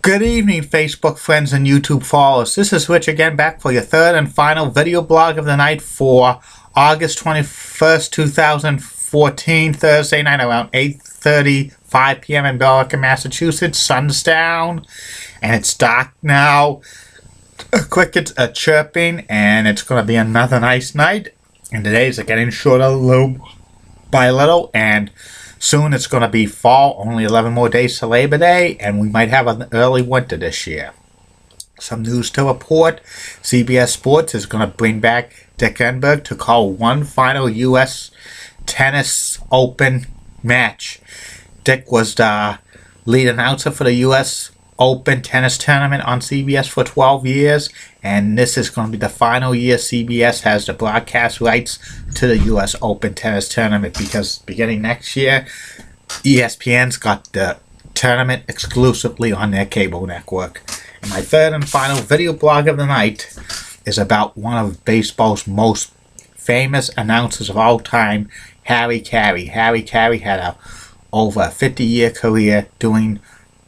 Good evening, Facebook friends and YouTube followers. This is Rich again, back for your third and final video blog of the night for August 21st, 2014, Thursday night around 8:35 p.m. in Billerica, Massachusetts. Sun's down, and it's dark now. Crickets are chirping, and it's going to be another nice night. And the days are getting shorter little by little, and soon it's going to be fall, only 11 more days to Labor Day, and we might have an early winter this year. Some news to report. CBS Sports is going to bring back Dick Enberg to call one final U.S. Tennis Open match. Dick was the lead announcer for the U.S. Open tennis tournament on CBS for 12 years, and this is going to be the final year CBS has the broadcast rights to the U.S. Open tennis tournament, because beginning next year, ESPN's got the tournament exclusively on their cable network. And my third and final video blog of the night is about one of baseball's most famous announcers of all time, Harry Caray. Harry Caray had over a 50-year career doing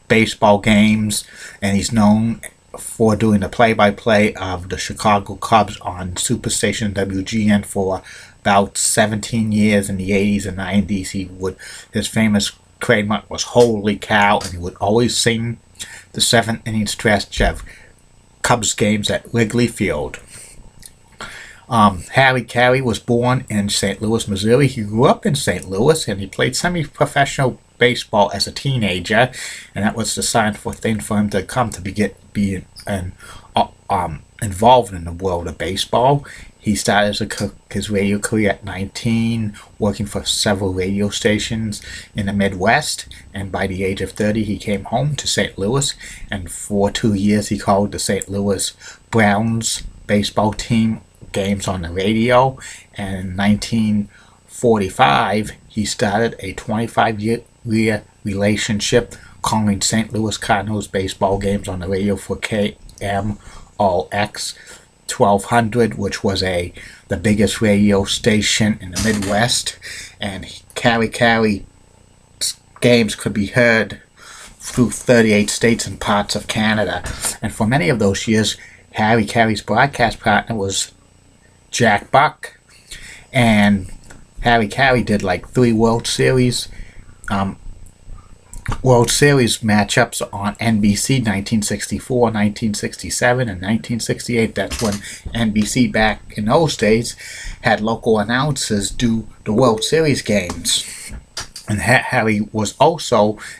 baseball games, and he's known for doing the play-by-play of the Chicago Cubs on Superstation WGN for about 17 years in the 80s and 90s. His famous trademark was "Holy Cow," and he would always sing the seventh inning stretch of Cubs games at Wrigley Field. Harry Caray was born in St. Louis, Missouri. He grew up in St. Louis, and he played semi-professional baseball as a teenager, and that was the sign thing for him to come to be involved in the world of baseball. He started his radio career at 19, working for several radio stations in the Midwest, and by the age of 30 he came home to St. Louis, and for 2 years he called the St. Louis Browns baseball team games on the radio. And in 1945 he started a 25-year relationship calling St. Louis Cardinals baseball games on the radio for KMOX 1200, which was the biggest radio station in the Midwest. And Caray games could be heard through 38 states and parts of Canada. And for many of those years, Harry Caray's broadcast partner was Jack Buck, and Harry Caray did like 3 World Series matchups on NBC, 1964, 1967, and 1968. That's when NBC, back in those days, had local announcers do the World Series games. And Harry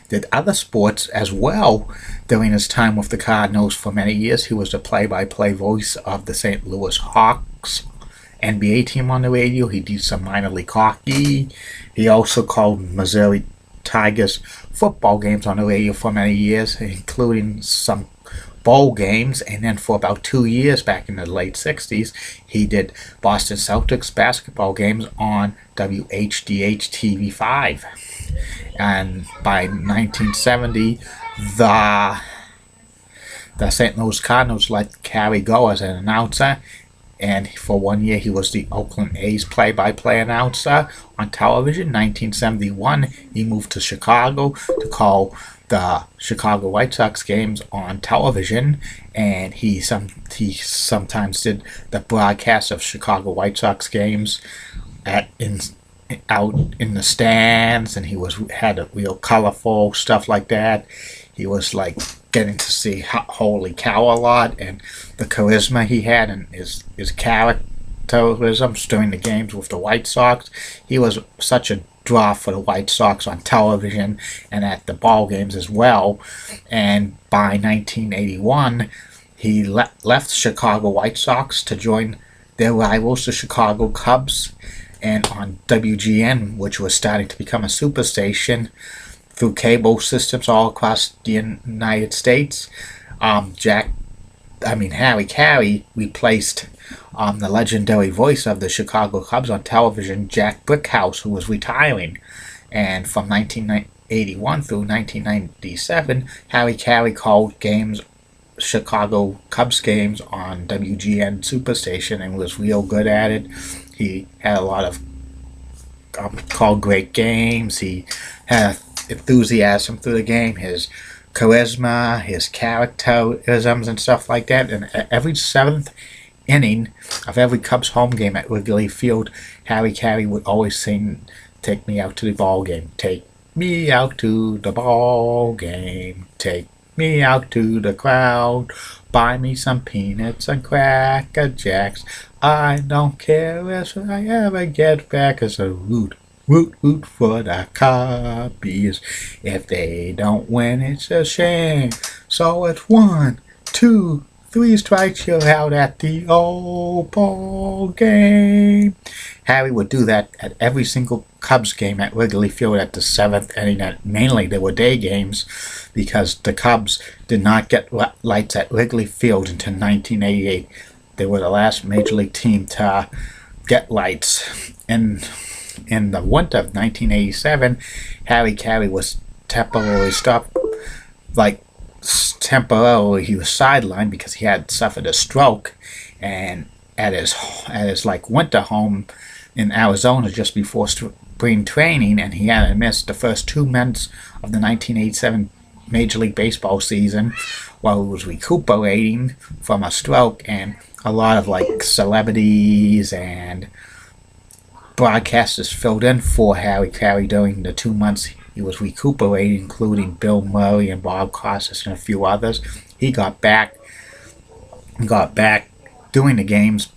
did other sports as well during his time with the Cardinals. For many years, he was the play-by-play voice of the St. Louis Hawks NBA team on the radio. He did some minor league hockey. He also called Missouri Tigers football games on the radio for many years, including some bowl games. And then for about 2 years back in the late 60s, he did Boston Celtics basketball games on WHDH TV5. And by 1970, the St. Louis Cardinals let Caray go as an announcer, and for 1 year he was the Oakland A's play-by-play announcer on television. 1971 he moved to Chicago to call the Chicago White Sox games on television, and he sometimes did the broadcast of Chicago White Sox games out in the stands, and he had a real colorful stuff like that. He was like getting to see Holy Cow a lot, and the charisma he had and his characterisms during the games with the White Sox. He was such a draw for the White Sox on television and at the ball games as well. And by 1981 he left Chicago White Sox to join their rivals, the Chicago Cubs, and on WGN, which was starting to become a superstation through cable systems all across the United States. Harry Caray replaced the legendary voice of the Chicago Cubs on television, Jack Brickhouse, who was retiring. And from 1981 through 1997, Harry Caray called Chicago Cubs games on WGN Superstation, and was real good at it. He had a lot of called great games. He had enthusiasm through the game. His charisma, his characterisms and stuff like that. And every seventh inning of every Cubs home game at Wrigley Field, Harry Caray would always sing, "Take me out to the ball game. Take me out to the ball game. Take me out to the crowd. Buy me some peanuts and Cracker Jacks. I don't care if I ever get back as a root. Root, root for the Cubbies. If they don't win, it's a shame. So it's 1, 2, 3 strikes, you're out at the old ball game." Harry would do that at every single Cubs game at Wrigley Field at the seventh inning. Mainly they were day games because the Cubs did not get lights at Wrigley Field until 1988. They were the last major league team to get lights. In the winter of 1987, Harry Caray was temporarily stopped. Temporarily, he was sidelined because he had suffered a stroke, and at his winter home in Arizona just before spring training, and he had to miss the first 2 months of the 1987 Major League Baseball season while he was recuperating from a stroke. And a lot of celebrities and broadcasters filled in for Harry Caray during the 2 months he was recuperating, including Bill Murray and Bob Costas and a few others. He got back doing the games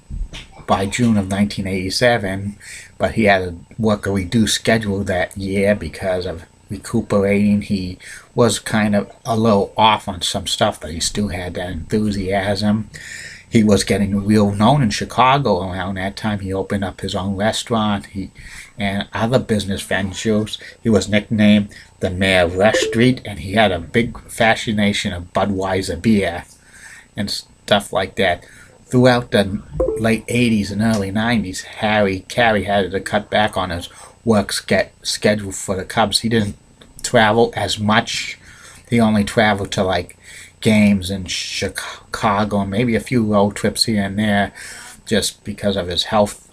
by June of 1987, but he had to work a reduced schedule that year because of recuperating. He was kind of a little off on some stuff, but he still had that enthusiasm. He was getting real known in Chicago around that time. He opened up his own restaurant and other business ventures. He was nicknamed the Mayor of Rush Street, and he had a big fascination of Budweiser beer and stuff like that. Throughout the late 80s and early 90s, Harry Caray had to cut back on his work schedule for the Cubs. He didn't travel as much. He only traveled to games in Chicago and maybe a few road trips here and there just because of his health.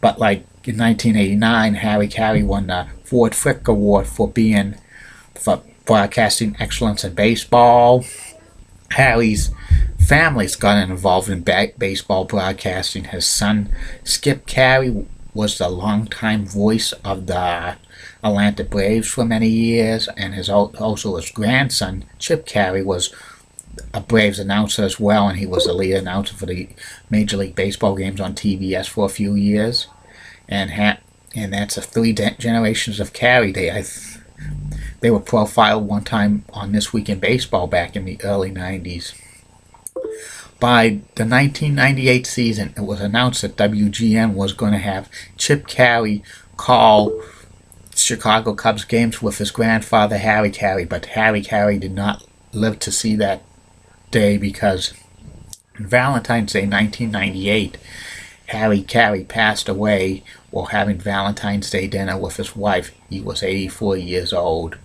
But in 1989, Harry Caray won the Ford Frick Award for broadcasting excellence in baseball. Harry's family's gotten involved in baseball broadcasting. His son, Skip Caray, was the longtime voice of the Atlanta Braves for many years, and also his grandson, Chip Caray, was a Braves announcer as well, and he was the lead announcer for the Major League Baseball games on TBS for a few years. And that's the 3 generations of Caray. They were profiled one time on This Week in Baseball back in the early 90s. By the 1998 season, it was announced that WGN was going to have Chip Caray call Chicago Cubs games with his grandfather, Harry Caray, but Harry Caray did not live to see that day because on Valentine's Day 1998, Harry Caray passed away while having Valentine's Day dinner with his wife. He was 84 years old,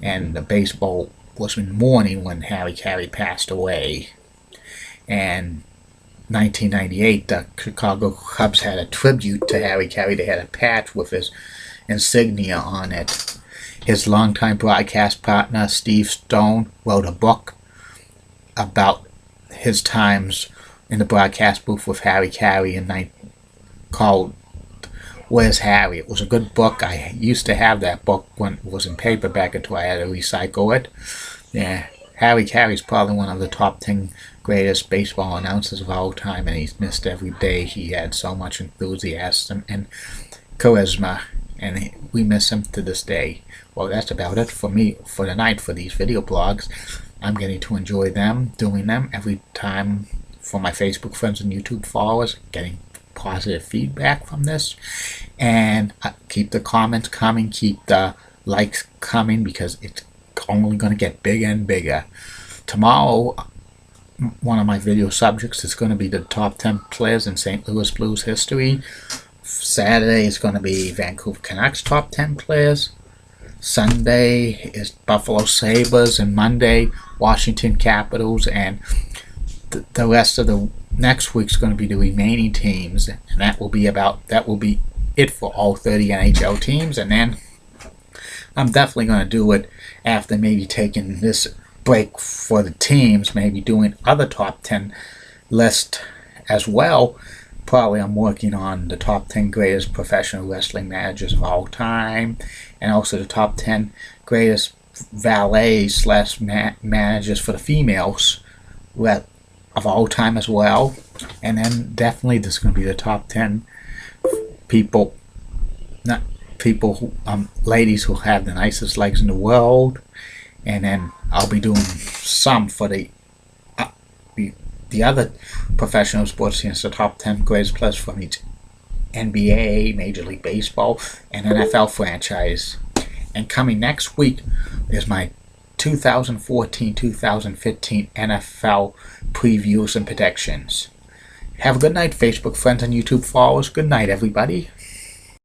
and the baseball was in mourning when Harry Caray passed away. And 1998, the Chicago Cubs had a tribute to Harry Caray. They had a patch with his insignia on it. His longtime broadcast partner, Steve Stone, wrote a book about his times in the broadcast booth with Harry Caray called Where's Harry? It was a good book. I used to have that book when it was in paperback until I had to recycle it. Yeah, Harry Caray is probably one of the top 10 greatest baseball announcers of all time, and he's missed every day. He had so much enthusiasm and charisma, and we miss him to this day. Well, that's about it for me for tonight for these video blogs. I'm getting to enjoy them, doing them every time for my Facebook friends and YouTube followers, getting positive feedback from this. And keep the comments coming, keep the likes coming, because it's only going to get bigger and bigger. Tomorrow, one of my video subjects is going to be the top 10 players in St. Louis Blues history. Saturday is going to be Vancouver Canucks top 10 players. Sunday is Buffalo Sabres, and Monday Washington Capitals, and the rest of the next week's going to be the remaining teams, and that will be it for all 30 NHL teams. And then I'm definitely going to do it after maybe taking this break for the teams, maybe doing other top 10 list as well. Probably I'm working on the top 10 greatest professional wrestling managers of all time, and also the top 10 greatest valets / managers for the females of all time as well. And then definitely there's going to be the top 10 people, not people who, ladies who have the nicest legs in the world. And then I'll be doing some for the other professional sports teams, the top 10 greatest players from each NBA, Major League Baseball, and NFL franchise. And coming next week is my 2014-2015 NFL previews and predictions. Have a good night, Facebook friends and YouTube followers. Good night, everybody.